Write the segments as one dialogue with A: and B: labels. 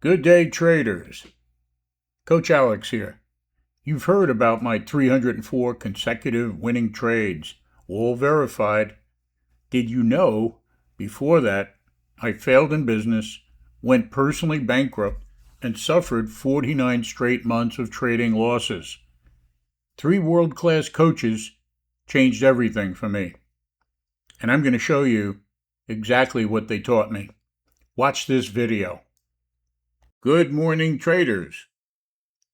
A: Good day, traders. Coach Alex here. You've heard about my 304 consecutive winning trades, all verified. Did you know, before that, I failed in business, went personally bankrupt, and suffered 49 straight months of trading losses? Three world-class coaches changed everything for me. And I'm going to show you exactly what they taught me. Watch this video. Good morning, traders.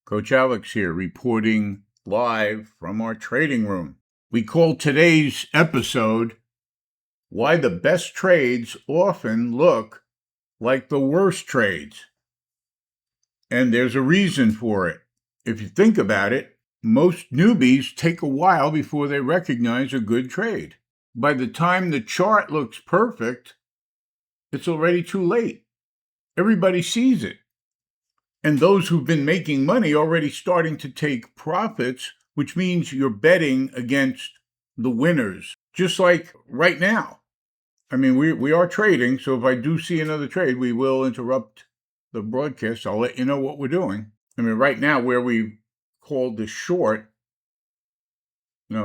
A: Coach Alex here, reporting live from our trading room. We call today's episode, Why the Best Trades Often Look Like the Worst Trades. And there's a reason for it. If you think about it, most newbies take a while before they recognize a good trade. By the time the chart looks perfect, it's already too late. Everybody sees it. And those who've been making money already starting to take profits, which means you're betting against the winners, just like right now. I mean, we are trading, so if I do see another trade, we will interrupt the broadcast. I'll let you know what we're doing. I mean, right now, where we called the short,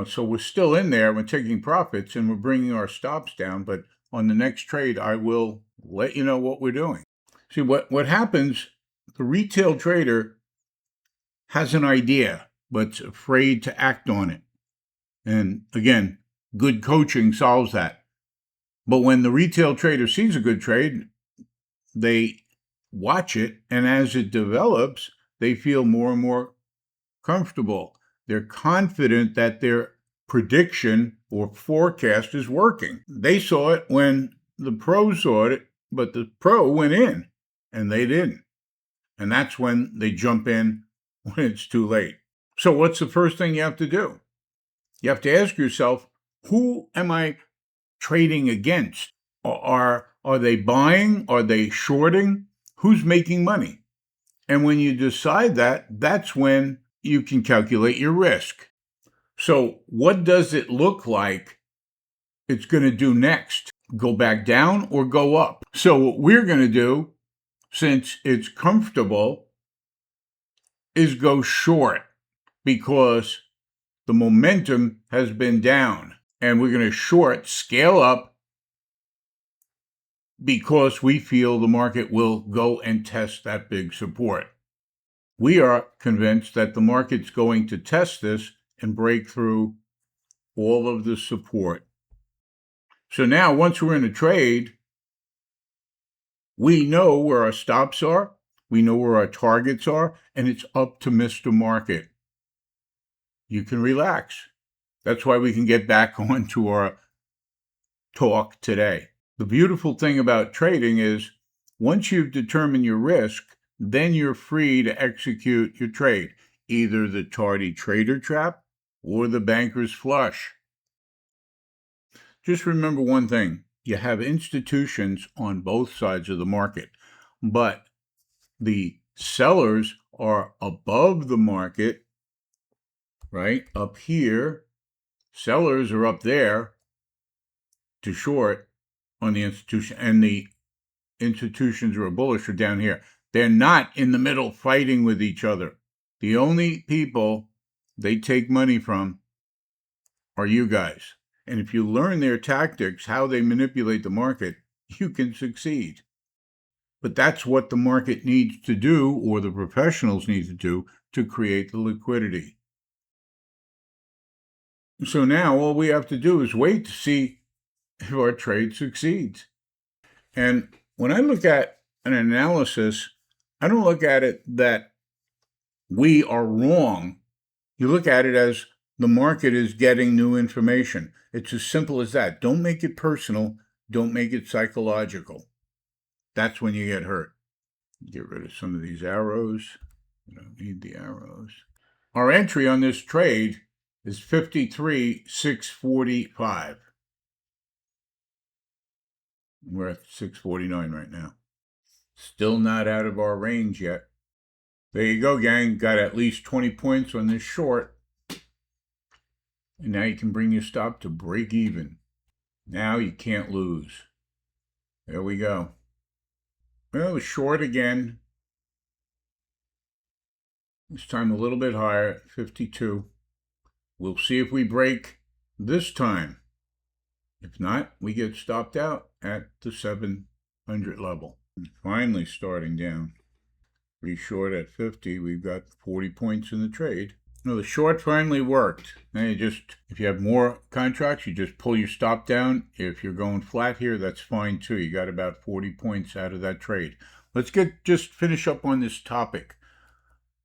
A: so we're still in there, we're taking profits, and we're bringing our stops down, but on the next trade, I will let you know what we're doing. See, what happens, the retail trader has an idea, but's afraid to act on it. And again, good coaching solves that. But when the retail trader sees a good trade, they watch it, and as it develops, they feel more and more comfortable. They're confident that their prediction or forecast is working. They saw it when the pro saw it, but the pro went in, and they didn't. And that's when they jump in when it's too late. So what's the first thing you have to do? You have to ask yourself, who am I trading against? Are they buying? Are they shorting? Who's making money? And when you decide that, that's when you can calculate your risk. So what does it look like it's going to do next? Go back down or go up? So what we're going to do, since it's comfortable, is go short because the momentum has been down, and we're going to short scale up because we feel the market will go and test that big support. We are convinced that the market's going to test this and break through all of the support. So now, once we're in a trade, we know where our stops are, we know where our targets are, and it's up to Mr. Market. You can relax. That's why we can get back on to our talk today. The beautiful thing about trading is once you've determined your risk, then you're free to execute your trade, either the tardy trader trap or the banker's flush. Just remember one thing. You have institutions on both sides of the market, but the sellers are above the market, right? Up here, sellers are up there to short on the institution, and the institutions who are bullish are down here. They're not in the middle fighting with each other. The only people they take money from are you guys. And if you learn their tactics, how they manipulate the market, you can succeed. But that's what the market needs to do, or the professionals need to do, to create the liquidity. So now all we have to do is wait to see if our trade succeeds. And when I look at an analysis, I don't look at it that we are wrong. You look at it as the market is getting new information. It's as simple as that. Don't make it personal. Don't make it psychological. That's when you get hurt. Get rid of some of these arrows. You don't need the arrows. Our entry on this trade is 53,645. We're at 649 right now. Still not out of our range yet. There you go, gang. Got at least 20 points on this short. And now you can bring your stop to break even. Now you can't lose. There we go. Well, short again. This time a little bit higher at 52. We'll see if we break this time. If not, we get stopped out at the 700 level. And finally starting down. Pretty short at 50. We've got 40 points in the trade. No, the short finally worked. And if you have more contracts, you just pull your stop down. If you're going flat here, that's fine too. You got about 40 points out of that trade. Let's just finish up on this topic.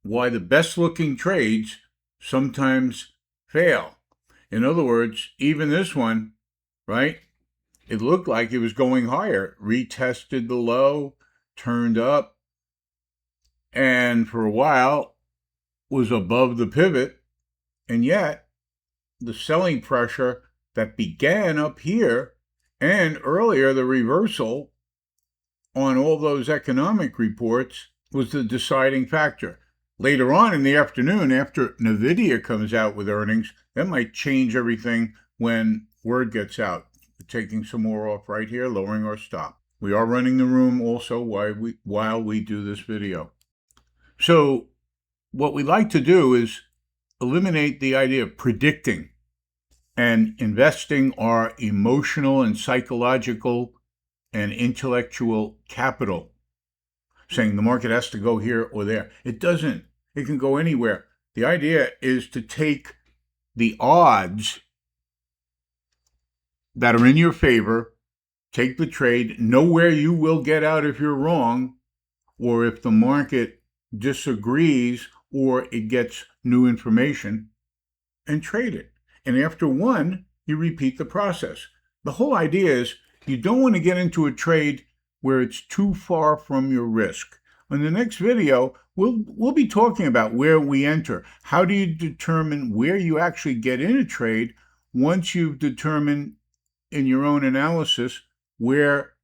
A: Why the best looking trades sometimes fail. In other words, even this one, right? It looked like it was going higher, retested the low, turned up, and for a while was above the pivot, and yet the selling pressure that began up here and earlier the reversal on all those economic reports was the deciding factor. Later on in the afternoon, after NVIDIA comes out with earnings, that might change everything when word gets out. We're taking some more off right here, lowering our stop. We are running the room also while we do this video. So what we like to do is eliminate the idea of predicting and investing our emotional and psychological and intellectual capital, saying the market has to go here or there. It doesn't. It can go anywhere. The idea is to take the odds that are in your favor, take the trade, know where you will get out if you're wrong, or if the market disagrees or it gets new information, and trade it. And after one, you repeat the process. The whole idea is you don't want to get into a trade where it's too far from your risk. In the next video, we'll be talking about where we enter. How do you determine where you actually get in a trade once you've determined in your own analysis where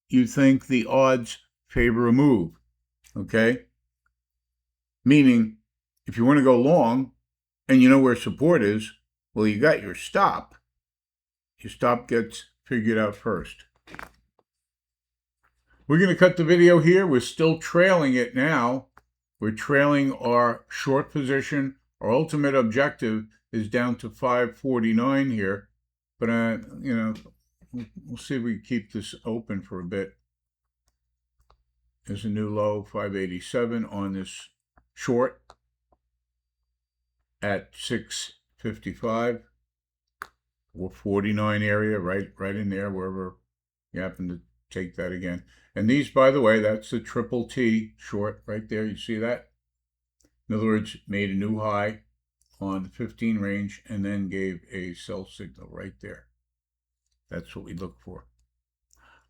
A: you think the odds favor a move, okay? Meaning, if you want to go long and you know where support is, well, you got your stop. Your stop gets figured out first. We're going to cut the video here. We're still trailing it now. We're trailing our short position. Our ultimate objective is down to 549 here. But, we'll see if we can keep this open for a bit. There's a new low, 587 on this short at 655 or 49 area, right in there, wherever you happen to take that again. And these, by the way, that's the triple T short right there. You see that? In other words, made a new high on the 15 range and then gave a sell signal right there. That's what we look for.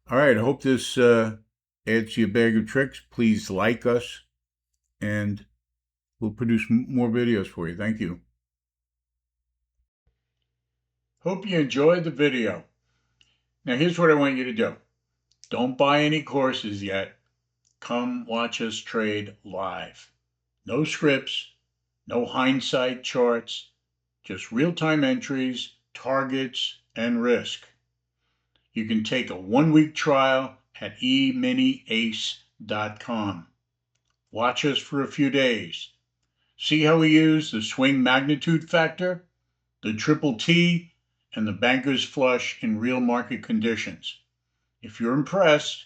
A: All right, I hope this adds to your bag of tricks. Please like us, and we'll produce more videos for you. Thank you. Hope you enjoyed the video. Now, here's what I want you to do. Don't buy any courses yet. Come watch us trade live. No scripts, no hindsight charts, just real-time entries, targets, and risk. You can take a 1-week trial at EminiAce.com. Watch us for a few days. See how we use the swing magnitude factor, the triple T, and the banker's flush in real market conditions. If you're impressed,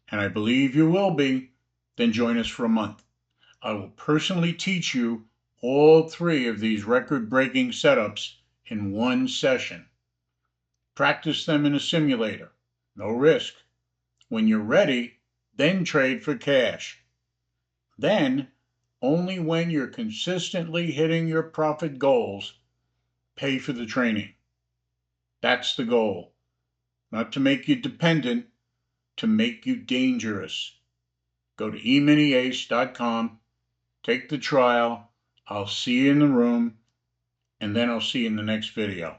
A: and I believe you will be, then join us for a month. I will personally teach you all 3 of these record-breaking setups in one session. Practice them in a simulator. No risk. When you're ready, then trade for cash. Then, only when you're consistently hitting your profit goals, pay for the training. That's the goal. Not to make you dependent, to make you dangerous. Go to EminiAce.com, take the trial. I'll see you in the room, and then I'll see you in the next video.